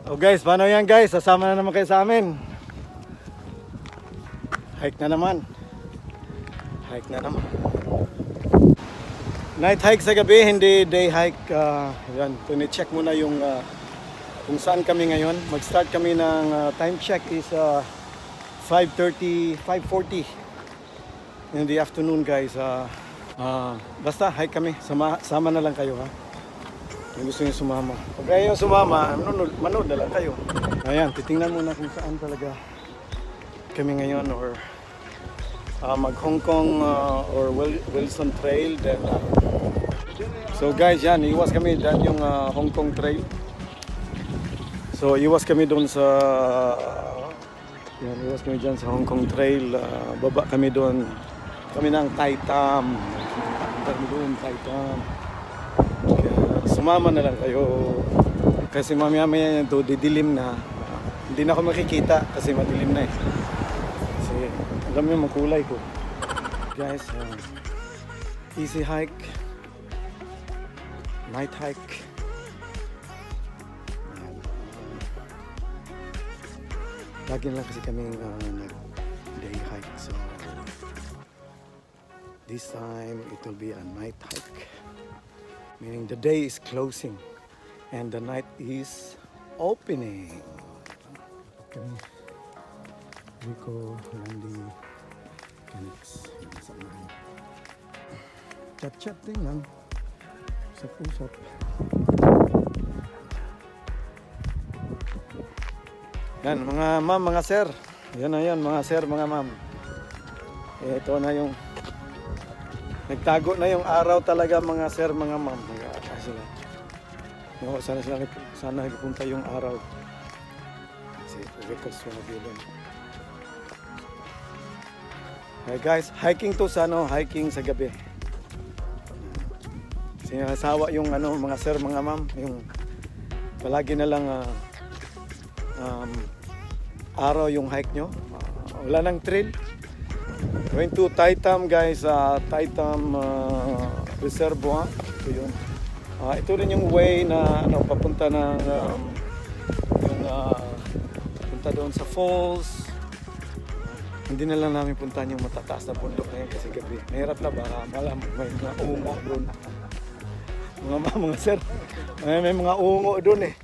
Oh guys, paano yan guys? Sasama na naman kayo sa amin. Hike na naman. Hike na naman. Night hike sa gabi, hindi day hike. Yan, tuni-check muna yung kung saan kami ngayon. Mag-start kami ng time check is 5:40 in the afternoon guys. Basta hike kami, sama na lang kayo ha. Kung gusto nyo sumama. Pag kayo sumama, manood na lang kayo. Ayan, titingnan muna kung saan talaga kami ngayon or mag Hong Kong or Wilson Trail. Then, so guys, yan, iwas kami dyan yung Hong Kong Trail. So iwas kami doon sa yan, iwas kami dyan sa Hong Kong Trail. Baba kami doon. Kami ng Tai Tam. Kami doon, Tai Tam. Sumama na lang kayo kasi mamaya ito didilim na, hindi na ako makikita kasi madilim na eh. Kasi alam niyo makulay ko guys. Easy hike, night hike. Lagi lang kasi kami nag-day hike, so this time it will be a night hike. Meaning the day is closing and the night is opening. Okay. Rico, Randy, Kennex, chat-chat din lang. Usap-usap. Yan, mga ma'am, mga sir. Yan na yan, mga sir, mga ma'am. Ito na yung nagtago na yung araw talaga mga sir, mga ma'am. Sana nagpunta yung araw. Kasi records mo nabilin. Hey guys, hiking to sa hiking sa gabi. Kasi nasawa yung mga sir, mga ma'am, yung palagi na lang araw yung hike nyo. Wala nang trail. Going to Tai Tam guys, Tai Tam Reservoir. Ito yun. Ito rin yung way na papunta ng punta doon sa falls. Hindi na lang namin puntahan yung matataas na bundok na yun kasi gabi. Mahirap na baka may mga ungo doon. Mga sir, may mga ungo doon eh.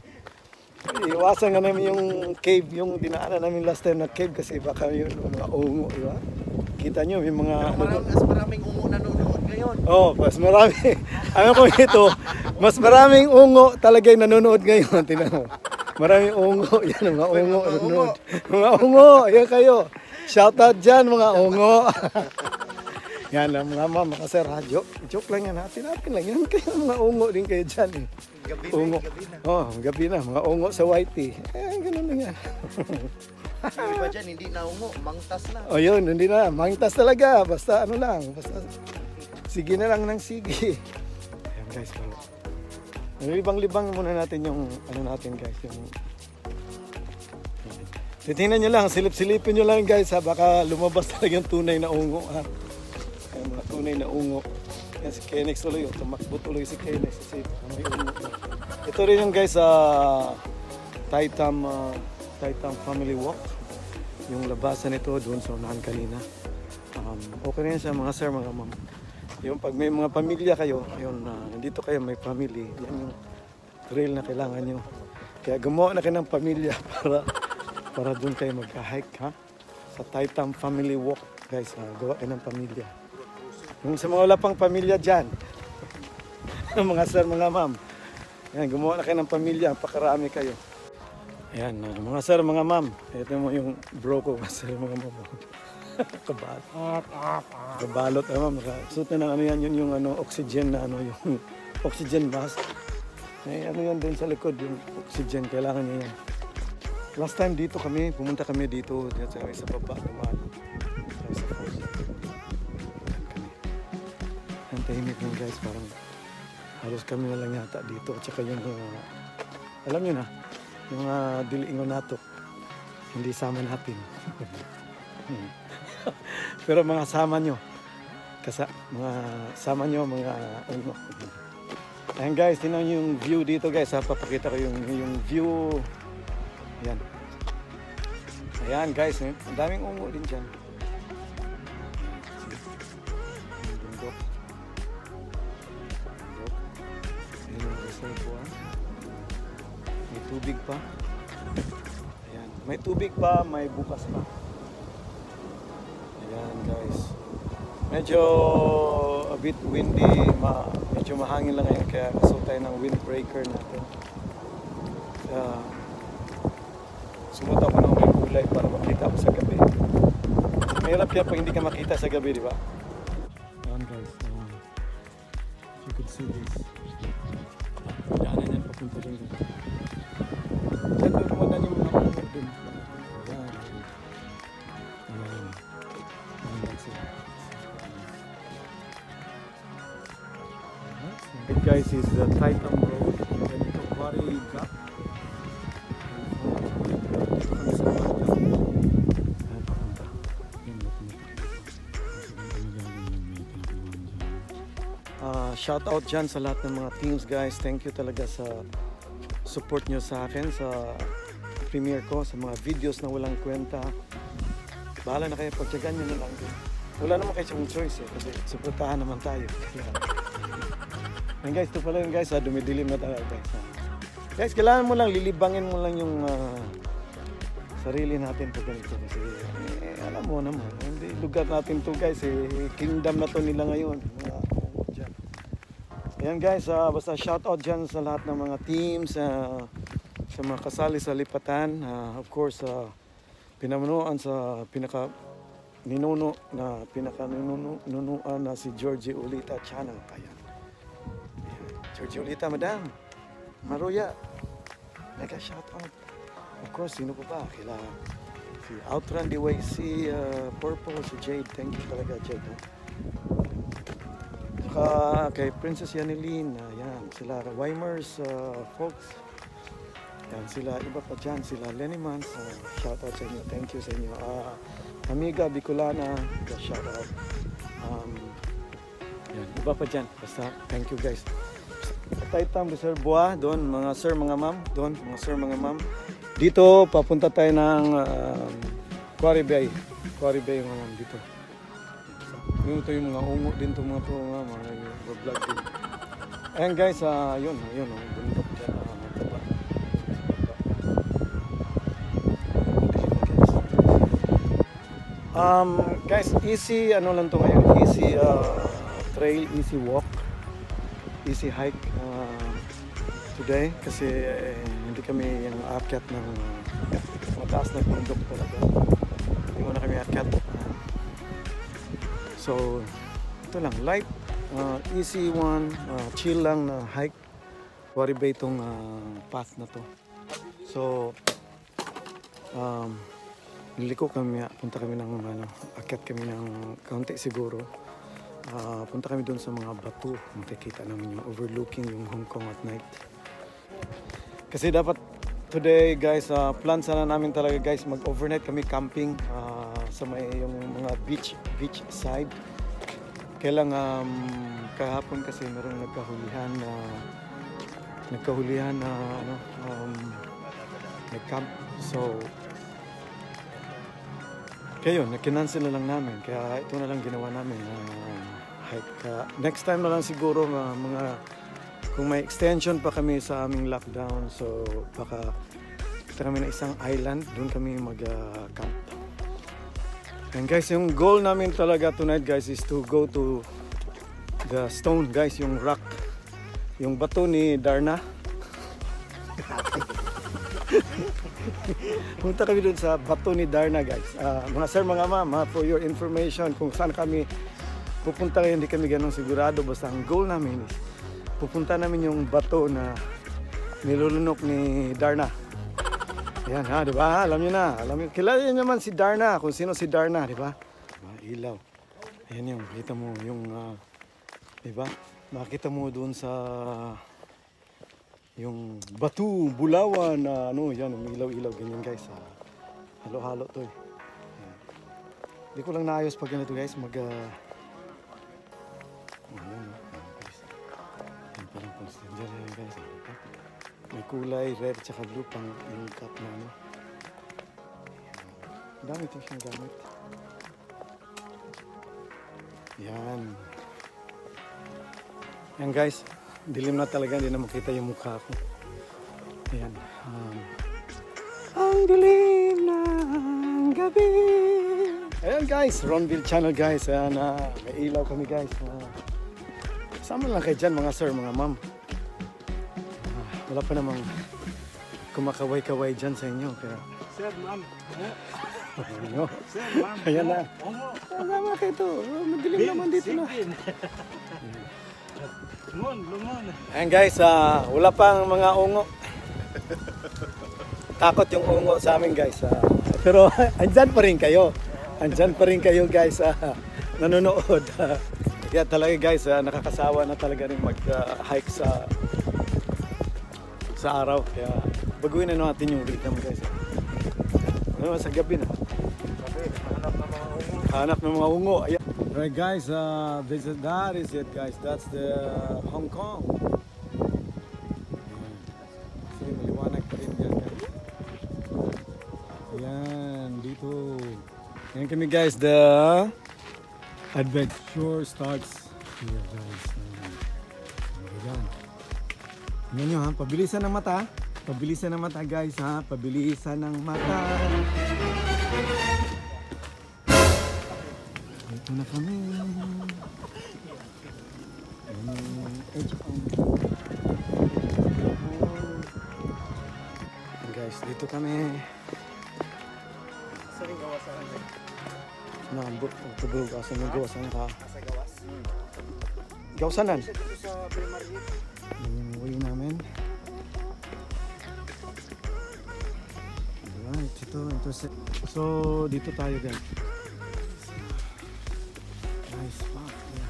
Iwasan nga namin yung cave, yung dinaanan namin last time na cave kasi baka yung mga ungo, di ba? Kita nyo, may mga... Mas maraming ungo nanonood ngayon. Oh, mas marami. Ano ko ito, mas maraming ungo talaga yung nanonood ngayon. Tingnan mo. Maraming ungo. Yan, mga ungo nanonood. Mga ungo, yan kayo. Shout out dyan, mga ungo. Yan lang, mga mama, mga sir, joke lang yan. Hatin lang. Yan kayo, mga ungo din kayo dyan. Eh. Gabi ungo. Na. Oh, gabi na. Mga ungo sa whitey. Ganun lang yan. Yung iba dyan, hindi na ungo, mangtas na. O yun, hindi na. Mangtas talaga. Basta lang. Basta sige na lang ng sige. Ayan guys. Libang-libang muna natin yung natin guys. Yung titingnan nyo lang. Silip-silipin nyo lang guys ha. Baka lumabas talaga yung tunay na ungo ha. Ayan, mga tunay na ungo. Yan si Kennex tuloy. Tumakbo tuloy si Kennex. Kasi may ungo. Ito rin yung guys Tai Tam Family Walk. Yung labasan nito doon sa unahan kanina. Okay na yan sa mga sir, mga ma'am. Yung pag may mga pamilya kayo, yun, nandito kayo may family, yan yung trail na kailangan nyo. Kaya gumawa na kayo ng pamilya para doon kayo mag-hike ha. Sa Tai Tam Family Walk guys, gawa kayo ng pamilya. Yung sa mga wala pang pamilya dyan, mga sir, mga ma'am, yan, gumawa na kayo ng pamilya, pakarami kayo. Ayan, mga sir, mga ma'am. Ito mo yung bro ko, sir, mga ma'am. Kabalot, ma'am. Suot na ng yan, yun yung oxygen na yung oxygen mask. May yan din sa likod, yung oxygen, kailangan niya yan. Last time dito kami, pumunta kami dito, sa baba, dumaan. Sa falls. Ang tahimik nyo guys, parang halos kami na lang yata dito. At saka yung, alam nyo na, yung dilingon nato, hindi sama natin. Pero mga sama nyo, mga sama nyo, mga ano. Ayan guys, tingnan nyo yung view dito guys. Papakita ko yung view Ayan. Ayan guys, ang daming ungo din dyan. Bundok. Ayan yung reservoir. May tubig pa. Ayan. May tubig pa, may bukas pa. Ayan guys. Medyo a bit windy, medyo mahangin lang ngayon kaya gusto tayo ng windbreaker natin. Sumuta ko ng may kulay para makita ko sa gabi. Mahirap yan pag hindi ka makita sa gabi, di ba? Ayan guys, you could see this. Daanan yan papunta rin. Diyan doon naman yung mga ulit dun. Ayan. Ayan. Ayan that's it. It guys is the Titan Road. And ito Quarry Gap. Shout out dyan sa lahat ng mga teams guys. Thank you talaga sa support nyo sa akin sa premiere ko, sa mga videos na walang kwenta. Bahala na kayo, pagtyagan nyo na lang. Wala naman kayo siyang choice kasi supportahan naman tayo. And guys, ito pala yun guys, dumidilim na tayo guys. Guys, kailangan mo lang, lilibangin mo lang yung sarili natin pag ganito kasi alam mo naman, hindi lugar natin to guys, kingdom na to nila ngayon. Ayan guys, basta shout out dyan sa lahat ng mga teams, sa mga kasali sa lipatan. Of course, pinamunuan sa pinaka-ninuno na pinaka-ninunuan na si Jorgie Ulita Channel. Ayan. Jorgie Ulita, Madam Maruya, mega shout out. Of course, sino pa ba? Kila si Outrun DYC Purple, si Jade. Thank you talaga Jade. Kay Princess Yanilin, yan, sila Ymerz Falkz, yan, sila iba pa dyan, sila Lenny Mans, shout out sa inyo, thank you sa inyo. Amiga Bicolana, shout out. Yan, iba pa dyan, basta thank you guys. Titan Reservoir, doon, mga sir, mga ma'am, doon, mga sir, mga ma'am. Dito, papunta tayo ng Quarry Bay, mga ma'am, dito. Ito yung mga ungo din itong mga vlog din. Ayan guys, yun, bundok dyan. Guys, easy, ano lang to ngayon, easy trail, easy walk, easy hike today kasi hindi kami yung aakyat ng mataas na bundok talaga. Hindi mo na kami aakyat. So, ito lang, light, easy one, chill lang na hike. Quarry Bay itong path na to. So, niliko kami, punta kami ng, akyat kami ng kaunti siguro. Punta kami doon sa mga bato. Makikita namin yung overlooking, yung Hong Kong at night. Kasi dapat today guys, plan sana namin talaga guys, mag-overnight kami camping sa may yung mga beach side. Kaya lang kahapon kasi merong nagkahulihan na nag-camp. So kaya yun, nakinansel na lang namin. Kaya ito na lang ginawa namin hike. Next time na lang siguro kung may extension pa kami sa aming lockdown, so baka kita kami na isang island, doon kami mag-camp. And guys, yung goal namin talaga tonight guys is to go to the stone guys, yung rock, yung bato ni Darna. Punta kami doon sa bato ni Darna guys. Mga sir, mga ma'am, for your information, kung saan kami pupunta ngayon, hindi kami ganun sigurado. Basta ang goal namin is pupunta namin yung bato na nilulunok ni Darna. Ayan ha, di ba? Alam niyo na. Kilala niyo naman si Darna, kung sino si Darna, di ba? Ilaw. Ayan yung, kita mo yung, di ba? Makita mo doon sa yung batu, bulawan na yan, umilaw-ilaw, ganyan guys. Halo-halo to eh. Hindi ko lang naayos pag ganito guys, may kulay red tsaka blue pang yung cup na Dami ito siyang gamit. Yan. Yan guys. Dilim na talaga. Hindi na makita yung mukha ko. Ayan. Ang dilim ng gabi. Ayan guys. Ronville channel guys. Ayan, may ilaw kami guys. Sama lang kayo dyan mga sir, mga ma'am. Wala pa namang kumakaway-kaway dyan sa inyo. Kaya... Sir, ma'am. No. Sir, ma'am. Ayan na. Sama kayo ito. Madilim naman dito na. Lumon. Ayan guys, wala pang mga ungo. Takot yung ungo sa amin guys. Pero andyan pa rin kayo. Andyan pa rin kayo guys. Nanonood. Kaya talaga guys, nakakasawa na talaga rin mag-hike sa araw. Kaya baguhin na natin yung rhythm guys. Ano sa gabi na? Hanap ng mga ungo. Ayan. Right guys, that is it guys. That's the Hong Kong. Sige, maliwanag pa rin yan guys. Ayan, dito. Ayan kami guys, the adventure starts here guys. Ayan. Tingnan nyo ha, pabilisan ng mata. Pabilisan ng mata guys ha, pabilisan ng mata. Ito na kami. Edge on. Guys, dito kami. Saan yung gawasan natin? Nambot, tubog, asan yung gawasan ka? Sa gawas? Gawasanan? Isa dito sa Braemar. Yung uwi namin. Alright, ito. So, dito tayo guys. Nice spot. Yeah.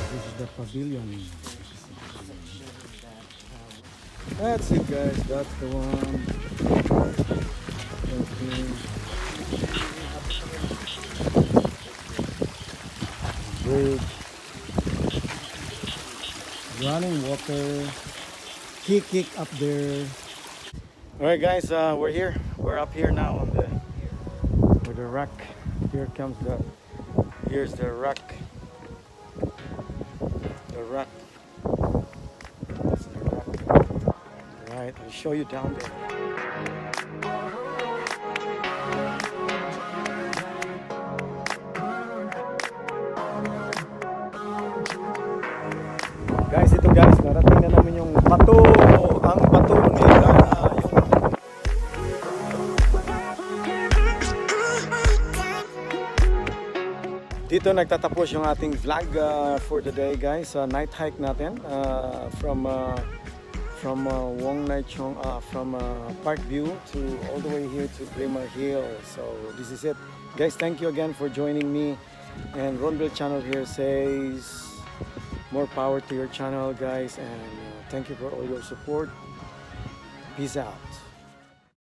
This is the pavilion. That's it guys, that's the one. Okay. Bridge. Running water. Kick up there. Alright guys, we're here. We're up here now on the rock. Here's the rock. The rock. That's the rock. Alright, I'll show you down there. Guys, ito guys, narating na namin yung bato. Ang bato nila. Dito nagtatapos yung ating vlog for the day guys. Night hike natin from Parkview to all the way here to Braemar Hill. So this is it. Guys, thank you again for joining me. And Ronville channel here says more power to your channel guys, and thank you for all your support. Peace out.